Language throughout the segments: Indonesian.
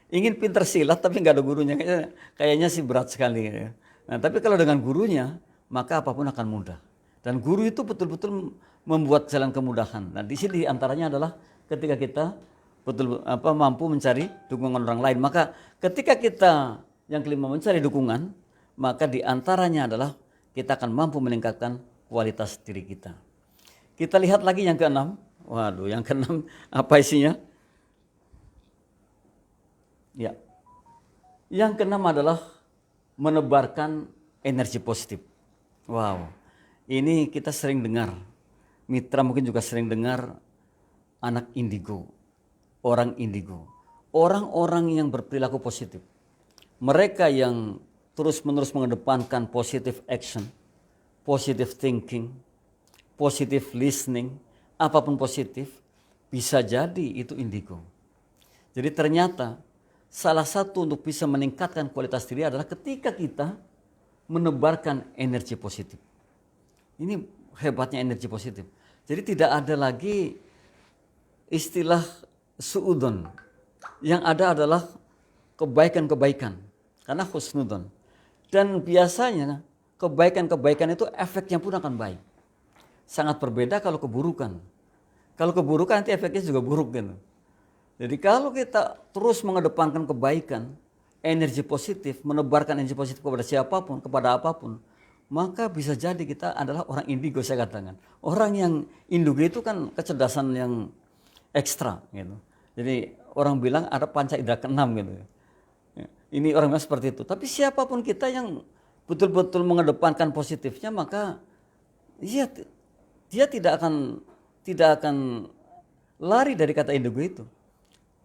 ingin pintar silat tapi nggak ada gurunya, kayaknya sih berat sekali. Ya. Nah, tapi kalau dengan gurunya, maka apapun akan mudah. Dan guru itu betul-betul membuat jalan kemudahan. Nah, di sini antaranya adalah ketika kita mampu mencari dukungan orang lain. Maka ketika kita yang kelima mencari dukungan, maka di antaranya adalah kita akan mampu meningkatkan kualitas diri kita. Kita lihat lagi yang keenam. Waduh, yang keenam apa isinya? Ya. Yang keenam adalah menebarkan energi positif. Wow. Ini kita sering dengar. Mitra mungkin juga sering dengar anak indigo, orang indigo. Orang-orang yang berperilaku positif. Mereka yang terus-menerus mengedepankan positive action, positive thinking, positive listening, apapun positif, bisa jadi itu indigo. Jadi ternyata salah satu untuk bisa meningkatkan kualitas diri adalah ketika kita menebarkan energi positif. Ini hebatnya energi positif. Jadi tidak ada lagi istilah suudon. Yang ada adalah kebaikan-kebaikan. Karena husnudon. Dan biasanya kebaikan-kebaikan itu efeknya pun akan baik. Sangat berbeda kalau keburukan. Kalau keburukan nanti efeknya juga buruk gitu. Jadi kalau kita terus mengedepankan kebaikan, energi positif, menebarkan energi positif kepada siapapun, kepada apapun, maka bisa jadi kita adalah orang indigo saya katakan. Orang yang indigo itu kan kecerdasan yang ekstra gitu. Jadi orang bilang ada panca indera keenam gitu. Ini orang bilang seperti itu. Tapi siapapun kita yang betul-betul mengedepankan positifnya, maka dia tidak akan lari dari kata indigo itu.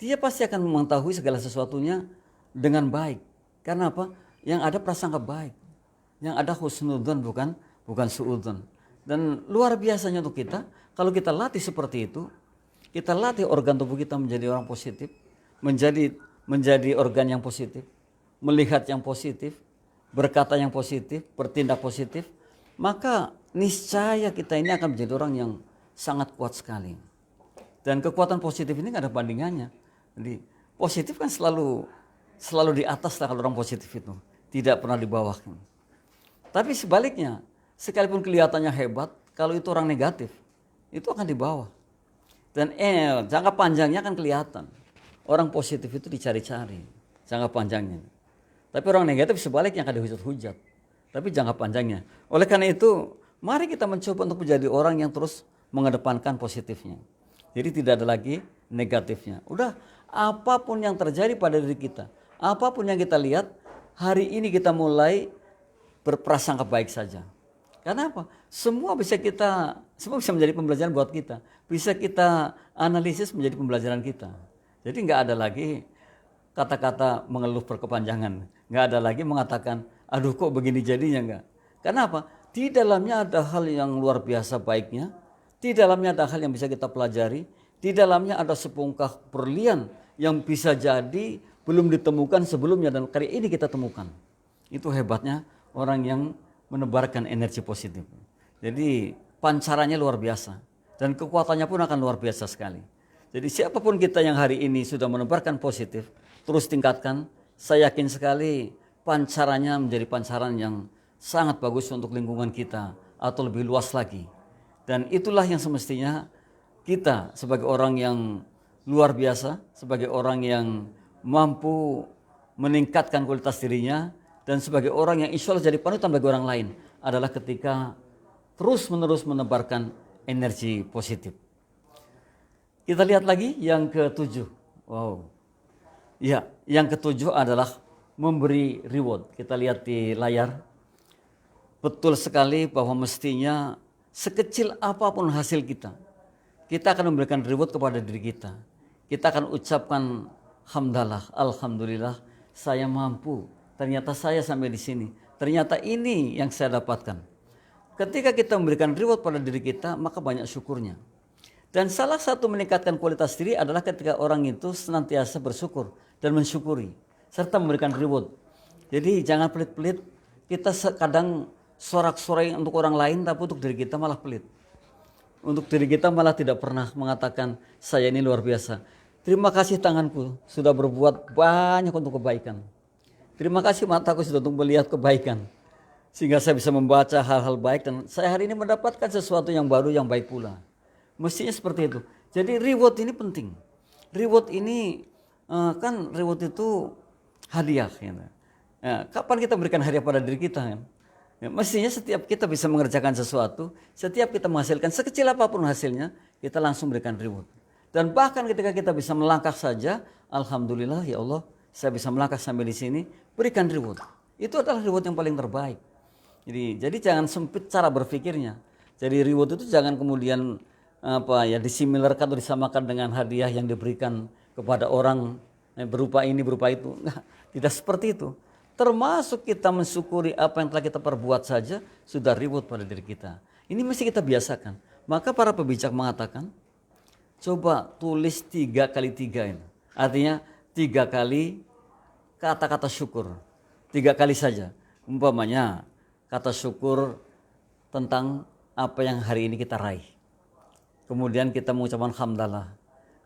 Dia pasti akan mengetahui segala sesuatunya dengan baik. Karena apa? Yang ada prasangka baik. Yang ada husnudzon bukan suudzon. Dan luar biasanya untuk kita, kalau kita latih seperti itu, kita latih organ tubuh kita menjadi orang positif, menjadi organ yang positif, melihat yang positif, berkata yang positif, bertindak positif, maka niscaya kita ini akan menjadi orang yang sangat kuat sekali. Dan kekuatan positif ini nggak ada bandingannya. Jadi positif kan selalu di atas lah kalau orang positif itu, tidak pernah di bawah. Tapi sebaliknya, sekalipun kelihatannya hebat, kalau itu orang negatif, itu akan di bawah. Dan jangka panjangnya akan kelihatan. Orang positif itu dicari-cari jangka panjangnya. Tapi orang negatif sebaliknya akan dihujat-hujat. Tapi jangka panjangnya. Oleh karena itu, mari kita mencoba untuk menjadi orang yang terus mengedepankan positifnya. Jadi tidak ada lagi negatifnya. Udah, apapun yang terjadi pada diri kita, apapun yang kita lihat, hari ini kita mulai berprasangka baik saja. Karena apa? Semua bisa menjadi pembelajaran buat kita. Bisa kita analisis menjadi pembelajaran kita. Jadi nggak ada lagi kata-kata mengeluh berkepanjangan. Nggak ada lagi mengatakan, aduh kok begini jadinya, enggak. Karena apa? Di dalamnya ada hal yang luar biasa baiknya. Di dalamnya ada hal yang bisa kita pelajari. Di dalamnya ada sepungkah berlian yang bisa jadi belum ditemukan sebelumnya dan kali ini kita temukan. Itu hebatnya orang yang menebarkan energi positif. Jadi pancarannya luar biasa dan kekuatannya pun akan luar biasa sekali. Jadi siapapun kita yang hari ini sudah menebarkan positif, terus tingkatkan. Saya yakin sekali pancarannya menjadi pancaran yang sangat bagus untuk lingkungan kita atau lebih luas lagi. Dan itulah yang semestinya kita sebagai orang yang luar biasa, sebagai orang yang mampu meningkatkan kualitas dirinya, dan sebagai orang yang insya Allah jadi panutan bagi orang lain adalah ketika terus-menerus menebarkan energi positif. Kita lihat lagi yang ketujuh. Wow. Ya, yang ketujuh adalah memberi reward. Kita lihat di layar. Betul sekali bahwa mestinya sekecil apapun hasil kita akan memberikan reward kepada diri kita. Kita akan ucapkan hamdalah, alhamdulillah saya mampu. Ternyata saya sampai di sini. Ternyata ini yang saya dapatkan. Ketika kita memberikan reward pada diri kita, maka banyak syukurnya. Dan salah satu meningkatkan kualitas diri adalah ketika orang itu senantiasa bersyukur dan mensyukuri serta memberikan reward. Jadi jangan pelit-pelit. Kita kadang sorak-sorai untuk orang lain, tapi untuk diri kita malah pelit. Untuk diri kita malah tidak pernah mengatakan saya ini luar biasa. Terima kasih tanganku sudah berbuat banyak untuk kebaikan. Terima kasih mataku sudah untuk melihat kebaikan. Sehingga saya bisa membaca hal-hal baik dan saya hari ini mendapatkan sesuatu yang baru yang baik pula. Mestinya seperti itu. Jadi reward ini penting. Reward ini kan reward itu hadiah. Gitu. Ya, kapan kita berikan hadiah pada diri kita? Kan? Ya, mestinya setiap kita bisa mengerjakan sesuatu, setiap kita menghasilkan sekecil apapun hasilnya, kita langsung berikan reward. Dan bahkan ketika kita bisa melangkah saja, alhamdulillah ya Allah, saya bisa melangkah sampai di sini, berikan reward. Itu adalah reward yang paling terbaik. Jadi jangan sempit cara berpikirnya. Jadi reward itu jangan kemudian disimilarkan atau disamakan dengan hadiah yang diberikan kepada orang berupa ini berupa itu. Nah, tidak seperti itu. Termasuk kita mensyukuri apa yang telah kita perbuat saja sudah reward pada diri kita. Ini mesti kita biasakan. Maka para pebijak mengatakan, coba tulis 3 kali 3 ini. Artinya 3 kali kata-kata syukur. 3 kali saja. Umpamanya kata syukur tentang apa yang hari ini kita raih. Kemudian kita mengucapkan hamdalah.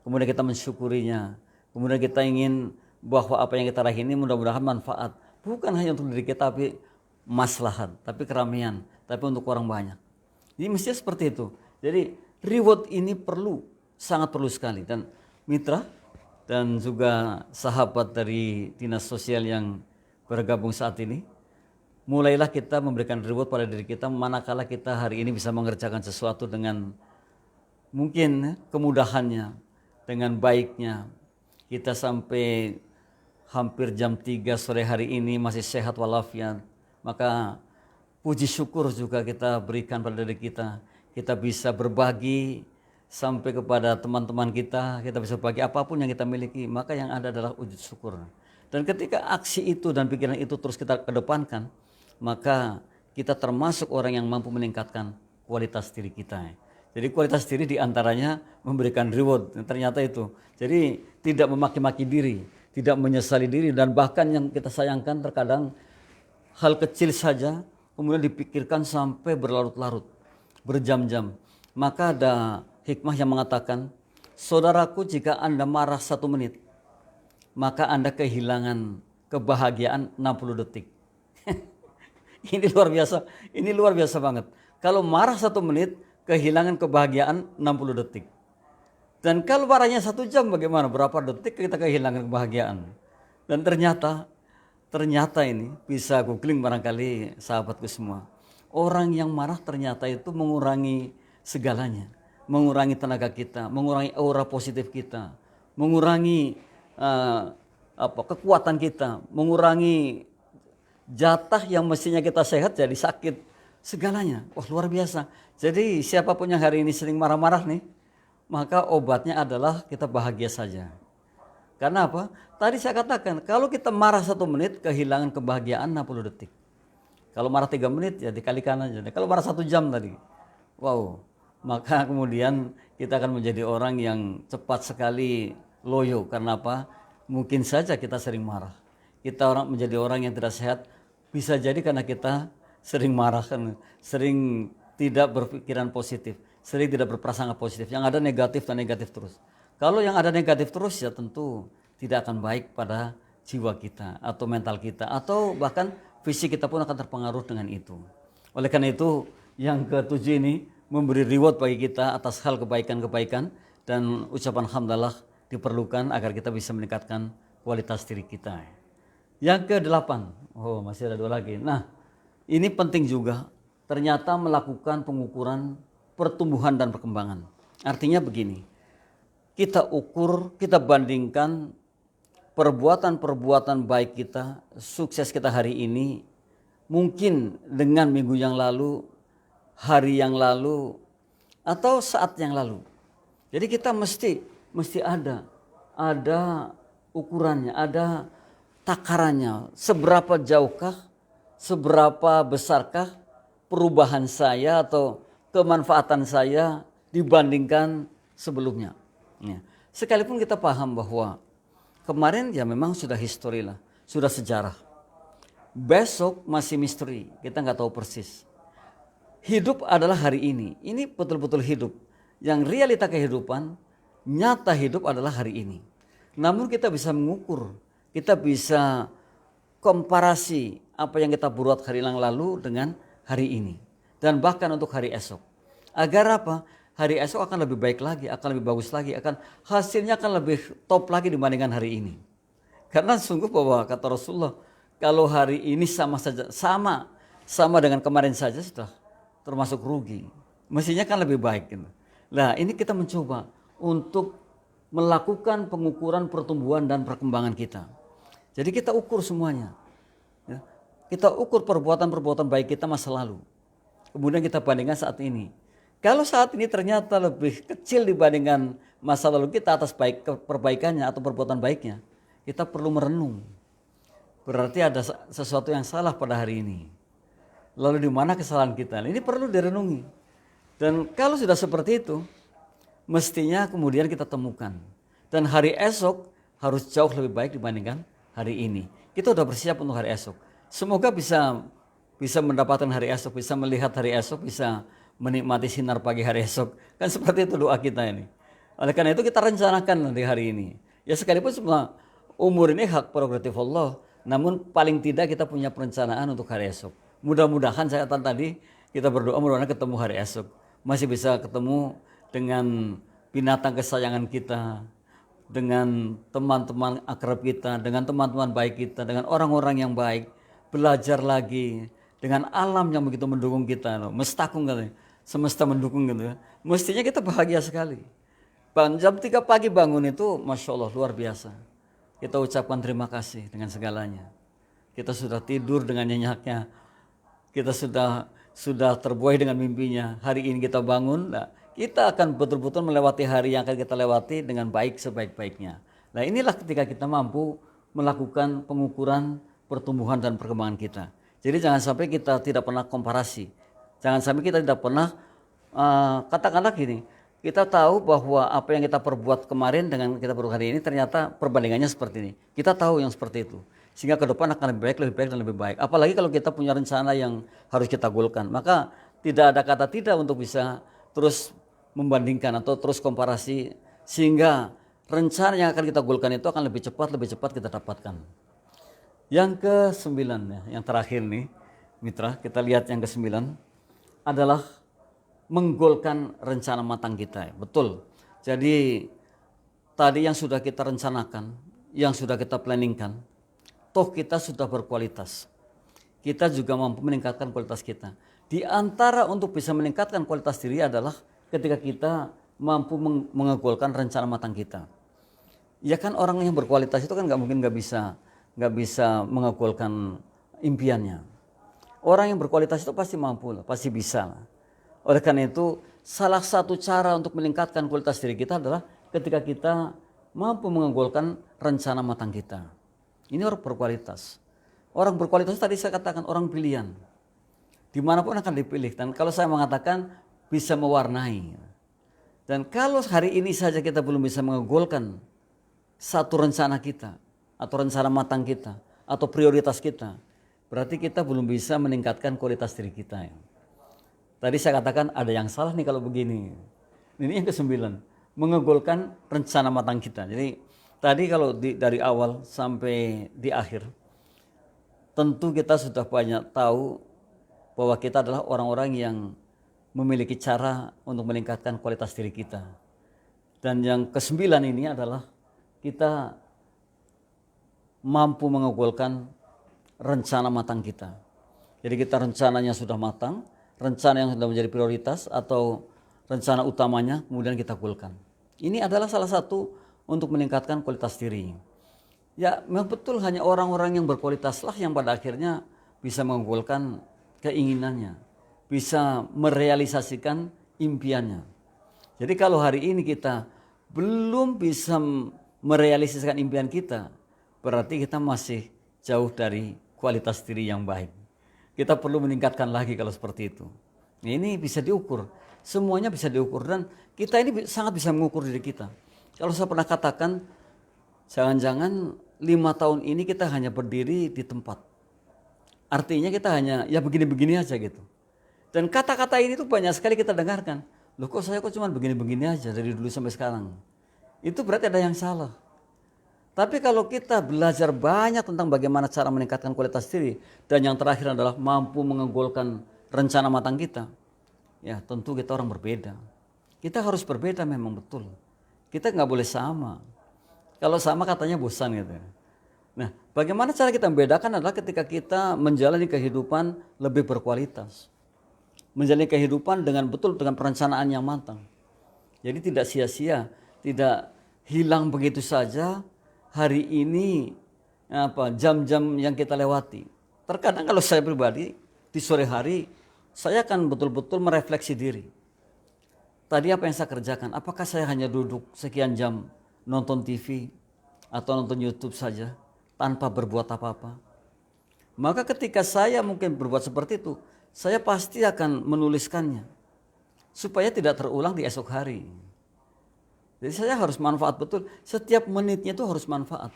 Kemudian kita mensyukurinya. Kemudian kita ingin bahwa apa yang kita raih ini mudah-mudahan manfaat. Bukan hanya untuk diri kita tapi maslahat, tapi keramaian, tapi untuk orang banyak. Jadi mestinya seperti itu. Jadi reward ini sangat perlu sekali. Dan mitra dan juga sahabat dari dinas sosial yang bergabung saat ini, mulailah kita memberikan reward pada diri kita manakala kita hari ini bisa mengerjakan sesuatu dengan mungkin kemudahannya, dengan baiknya. Kita sampai hampir jam 3 sore hari ini masih sehat walafiat. Maka puji syukur juga kita berikan pada diri kita. Kita bisa berbagi sampai kepada teman-teman kita bisa bagi apapun yang kita miliki. Maka yang ada adalah wujud syukur. Dan ketika aksi itu dan pikiran itu terus kita kedepankan, maka kita termasuk orang yang mampu meningkatkan kualitas diri kita. Jadi kualitas diri diantaranya memberikan reward. Ternyata itu. Jadi tidak memaki-maki diri, tidak menyesali diri, dan bahkan yang kita sayangkan terkadang hal kecil saja kemudian dipikirkan sampai berlarut-larut, berjam-jam. Maka ada hikmah yang mengatakan, saudaraku, jika Anda marah 1 menit, maka Anda kehilangan kebahagiaan 60 detik. Ini luar biasa banget. Kalau marah 1 menit, kehilangan kebahagiaan 60 detik. Dan kalau marahnya 1 jam bagaimana? Berapa detik kita kehilangan kebahagiaan? Dan ternyata ini bisa googling barangkali sahabatku semua. Orang yang marah ternyata itu mengurangi segalanya. Mengurangi tenaga kita, mengurangi aura positif kita, mengurangi kekuatan kita, mengurangi jatah yang mestinya kita sehat jadi sakit, segalanya. Wah, luar biasa. Jadi siapapun yang hari ini sering marah-marah nih, maka obatnya adalah kita bahagia saja. Karena apa? Tadi saya katakan, kalau kita marah 1 menit, kehilangan kebahagiaan 60 detik. Kalau marah 3 menit, ya dikalikan aja. Kalau marah 1 jam tadi, wow. Maka kemudian kita akan menjadi orang yang cepat sekali loyo. Karena apa? Mungkin saja kita sering marah. Kita menjadi orang yang tidak sehat, bisa jadi karena kita sering marah, sering tidak berpikiran positif, sering tidak berprasangka positif. Yang ada negatif dan negatif terus. Kalau yang ada negatif terus, ya tentu tidak akan baik pada jiwa kita atau mental kita, atau bahkan fisik kita pun akan terpengaruh dengan itu. Oleh karena itu, yang ke-7 ini memberi reward bagi kita atas hal kebaikan-kebaikan, dan ucapan hamdalah diperlukan agar kita bisa meningkatkan kualitas diri kita. Yang ke-8, masih ada 2 lagi. Nah, ini penting juga, ternyata melakukan pengukuran pertumbuhan dan perkembangan. Artinya begini, kita ukur, kita bandingkan perbuatan-perbuatan baik kita, sukses kita hari ini, mungkin dengan minggu yang lalu, hari yang lalu, atau saat yang lalu. Jadi kita mesti ada ukurannya, ada takarannya. Seberapa jauhkah, seberapa besarkah perubahan saya atau kemanfaatan saya dibandingkan sebelumnya. Ya. Sekalipun kita paham bahwa kemarin ya memang sudah histori lah, sudah sejarah. Besok masih misteri, kita nggak tahu persis. Hidup adalah hari ini betul-betul hidup. Yang realita kehidupan nyata hidup adalah hari ini. Namun kita bisa mengukur, kita bisa komparasi apa yang kita buat hari yang lalu dengan hari ini. Dan bahkan untuk hari esok. Agar apa? Hari esok akan lebih baik lagi, akan lebih bagus lagi, hasilnya akan lebih top lagi dibandingkan hari ini. Karena sungguh bahwa kata Rasulullah, kalau hari ini sama dengan kemarin saja sudah termasuk rugi. Mestinya kan lebih baik gitu. Nah, ini kita mencoba untuk melakukan pengukuran pertumbuhan dan perkembangan kita. Jadi kita ukur semuanya. Ya. Kita ukur perbuatan-perbuatan baik kita masa lalu. Kemudian kita bandingkan saat ini. Kalau saat ini ternyata lebih kecil dibandingkan masa lalu kita atas perbaikannya atau perbuatan baiknya, kita perlu merenung. Berarti ada sesuatu yang salah pada hari ini. Lalu di mana kesalahan kita? Ini perlu direnungi. Dan kalau sudah seperti itu, mestinya kemudian kita temukan. Dan hari esok harus jauh lebih baik dibandingkan hari ini. Kita sudah bersiap untuk hari esok. Semoga bisa mendapatkan hari esok, bisa melihat hari esok, bisa menikmati sinar pagi hari esok. Kan seperti itu doa kita ini. Oleh karena itu kita rencanakan di hari ini. Ya sekalipun semua umur ini hak prerogatif Allah, namun paling tidak kita punya perencanaan untuk hari esok. Mudah-mudahan saya tadi kita berdoa mudah-mudahan ketemu hari esok. Masih bisa ketemu dengan binatang kesayangan kita, dengan teman-teman akrab kita, dengan teman-teman baik kita, dengan orang-orang yang baik, belajar lagi, dengan alam yang begitu mendukung kita, mestakung katanya, semesta mendukung gitu. Mestinya kita bahagia sekali. Jam 3 pagi bangun itu Masya Allah luar biasa. Kita ucapkan terima kasih dengan segalanya. Kita sudah tidur dengan nyenyaknya. Kita sudah terbuai dengan mimpinya. Hari ini kita bangun, nah, kita akan betul-betul melewati hari yang akan kita lewati dengan baik sebaik-baiknya. Nah inilah ketika kita mampu melakukan pengukuran pertumbuhan dan perkembangan kita. Jadi jangan sampai kita tidak pernah komparasi. Jangan sampai kita tidak pernah, katakanlah gini, kita tahu bahwa apa yang kita perbuat kemarin dengan kita perbuat hari ini ternyata perbandingannya seperti ini. Kita tahu yang seperti itu. Sehingga ke depan akan lebih baik dan lebih baik. Apalagi kalau kita punya rencana yang harus kita golkan. Maka tidak ada kata tidak untuk bisa terus membandingkan atau terus komparasi. Sehingga rencana yang akan kita golkan itu akan lebih cepat kita dapatkan. Yang ke-9 ya, yang terakhir nih mitra, kita lihat yang ke-9 adalah menggolkan rencana matang kita. Betul. Jadi tadi yang sudah kita rencanakan, yang sudah kita planningkan, toh kita sudah berkualitas. Kita juga mampu meningkatkan kualitas kita. Di antara untuk bisa meningkatkan kualitas diri adalah ketika kita mampu mengegolkan rencana matang kita. Ya kan orang yang berkualitas itu kan nggak bisa mengegolkan impiannya. Orang yang berkualitas itu pasti mampu, pasti bisa. Oleh karena itu, salah satu cara untuk meningkatkan kualitas diri kita adalah ketika kita mampu mengegolkan rencana matang kita. Ini orang berkualitas. Orang berkualitas tadi saya katakan orang pilihan. Dimanapun akan dipilih. Dan kalau saya mengatakan bisa mewarnai. Dan kalau hari ini saja kita belum bisa mengegolkan satu rencana kita, atau rencana matang kita, atau prioritas kita, berarti kita belum bisa meningkatkan kualitas diri kita. Tadi saya katakan ada yang salah nih kalau begini. Ini yang ke-9, mengegolkan rencana matang kita. Jadi tadi kalau dari awal sampai di akhir, tentu kita sudah banyak tahu bahwa kita adalah orang-orang yang memiliki cara untuk meningkatkan kualitas diri kita. Dan yang ke-9 ini adalah kita mampu mengegolkan rencana matang kita. Jadi kita rencananya sudah matang, rencana yang sudah menjadi prioritas atau rencana utamanya kemudian kita golkan. Ini adalah salah satu untuk meningkatkan kualitas diri. Ya memang betul hanya orang-orang yang berkualitaslah yang pada akhirnya bisa menggolkan keinginannya, bisa merealisasikan impiannya. Jadi kalau hari ini kita belum bisa merealisasikan impian kita, berarti kita masih jauh dari kualitas diri yang baik. Kita perlu meningkatkan lagi kalau seperti itu. Ini bisa diukur, semuanya bisa diukur dan kita ini sangat bisa mengukur diri kita. Kalau saya pernah katakan, jangan-jangan 5 tahun ini kita hanya berdiri di tempat. Artinya kita hanya ya begini-begini aja gitu. Dan kata-kata ini tuh banyak sekali kita dengarkan. Loh kok saya cuma begini-begini aja dari dulu sampai sekarang. itu berarti ada yang salah. Tapi kalau kita belajar banyak tentang bagaimana cara meningkatkan kualitas diri, dan yang terakhir adalah mampu menggolkan rencana matang kita, ya tentu kita orang berbeda. Kita harus berbeda memang betul. Kita nggak boleh sama. Kalau sama katanya bosan gitu. Nah, bagaimana cara kita membedakan adalah ketika kita menjalani kehidupan lebih berkualitas. Menjalani kehidupan dengan betul, dengan perencanaan yang matang. Jadi tidak sia-sia, tidak hilang begitu saja hari ini jam-jam yang kita lewati. Terkadang kalau saya pribadi di sore hari saya akan betul-betul merefleksi diri. Tadi apa yang saya kerjakan? Apakah saya hanya duduk sekian jam nonton TV atau nonton YouTube saja tanpa berbuat apa-apa? Maka ketika saya mungkin berbuat seperti itu, saya pasti akan menuliskannya supaya tidak terulang di esok hari. Jadi saya harus manfaat betul. Setiap menitnya itu harus manfaat.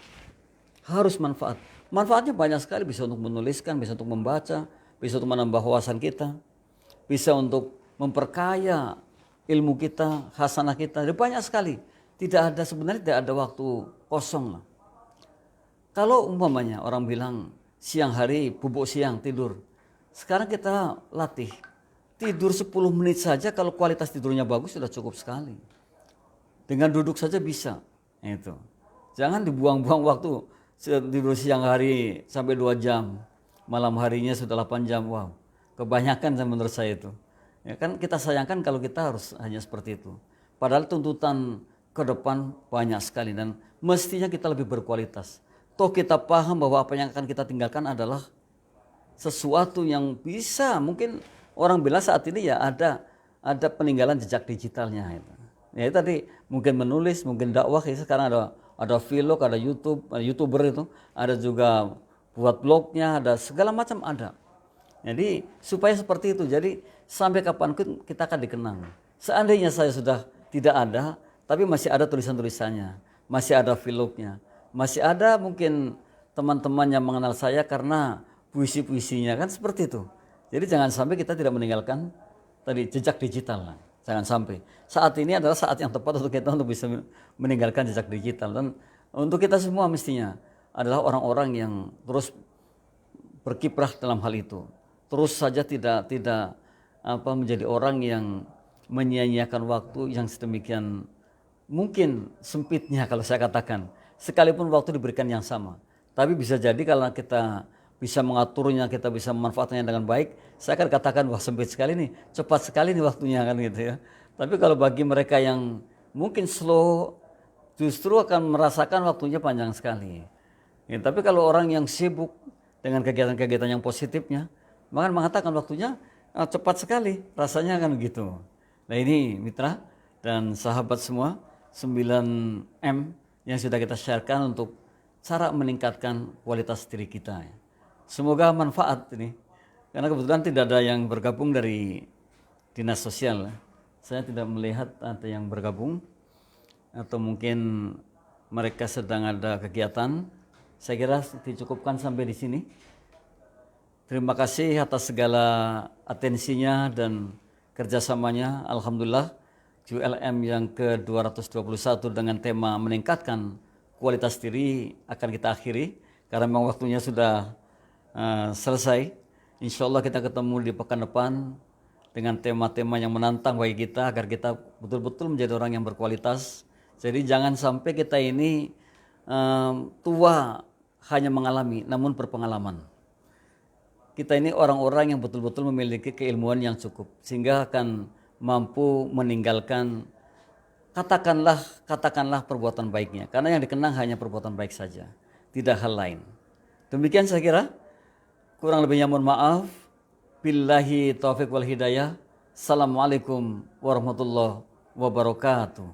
Harus manfaat. Manfaatnya banyak sekali, bisa untuk menuliskan, bisa untuk membaca, bisa untuk menambah wawasan kita, bisa untuk memperkaya ilmu kita, hasanah kita. Jadi banyak sekali. Sebenarnya tidak ada waktu kosong lah. Kalau umpamanya orang bilang siang hari, bubuk siang, tidur. Sekarang kita latih. Tidur 10 menit saja, kalau kualitas tidurnya bagus sudah cukup sekali. Dengan duduk saja bisa. Itu. Jangan dibuang-buang waktu tidur siang hari sampai 2 jam. Malam harinya sudah 8 jam. Wow. Kebanyakan menurut saya itu. Ya kan kita sayangkan kalau kita harus hanya seperti itu. Padahal tuntutan ke depan banyak sekali dan mestinya kita lebih berkualitas. Toh kita paham bahwa apa yang akan kita tinggalkan adalah sesuatu yang bisa, mungkin orang bilang saat ini ya ada peninggalan jejak digitalnya itu. Ya itu tadi mungkin menulis, mungkin dakwah, ya sekarang ada vlog, ada YouTube, ada YouTuber itu, ada juga buat blognya, ada segala macam ada. Jadi supaya seperti itu, jadi sampai kapanpun kita akan dikenang. Seandainya saya sudah tidak ada, tapi masih ada tulisan-tulisannya, masih ada vlognya, masih ada mungkin teman-teman yang mengenal saya karena puisi-puisinya, kan seperti itu. Jadi jangan sampai kita tidak meninggalkan tadi jejak digital lah. Jangan sampai. Saat ini adalah saat yang tepat untuk kita untuk bisa meninggalkan jejak digital, dan untuk kita semua mestinya adalah orang-orang yang terus berkiprah dalam hal itu. Terus saja tidak menjadi orang yang menyia-nyiakan waktu yang sedemikian mungkin sempitnya kalau saya katakan. Sekalipun waktu diberikan yang sama. Tapi bisa jadi kalau kita bisa mengaturnya, kita bisa memanfaatkannya dengan baik, saya akan katakan wah sempit sekali nih, cepat sekali nih waktunya kan gitu ya. Tapi kalau bagi mereka yang mungkin slow, justru akan merasakan waktunya panjang sekali. Ya, tapi kalau orang yang sibuk dengan kegiatan-kegiatan yang positifnya, maka mengatakan waktunya cepat sekali, rasanya kan gitu. Nah ini mitra dan sahabat semua, 9M yang sudah kita sharekan untuk cara meningkatkan kualitas diri kita. Semoga manfaat ini, karena kebetulan tidak ada yang bergabung dari dinas sosial. Saya tidak melihat ada yang bergabung, atau mungkin mereka sedang ada kegiatan. Saya kira dicukupkan sampai di sini. Terima kasih atas segala atensinya dan kerjasamanya. Alhamdulillah, QLM yang ke-221 dengan tema meningkatkan kualitas diri akan kita akhiri, karena memang waktunya sudah selesai. Insya Allah kita ketemu di pekan depan dengan tema-tema yang menantang bagi kita agar kita betul-betul menjadi orang yang berkualitas. Jadi jangan sampai kita ini tua hanya mengalami namun berpengalaman. Kita ini orang-orang yang betul-betul memiliki keilmuan yang cukup sehingga akan mampu meninggalkan katakanlah perbuatan baiknya, karena yang dikenang hanya perbuatan baik saja, tidak hal lain. Demikian saya kira. Kurang lebihnya mohon maaf. Billahi taufiq wal hidayah. Assalamualaikum warahmatullahi wabarakatuh.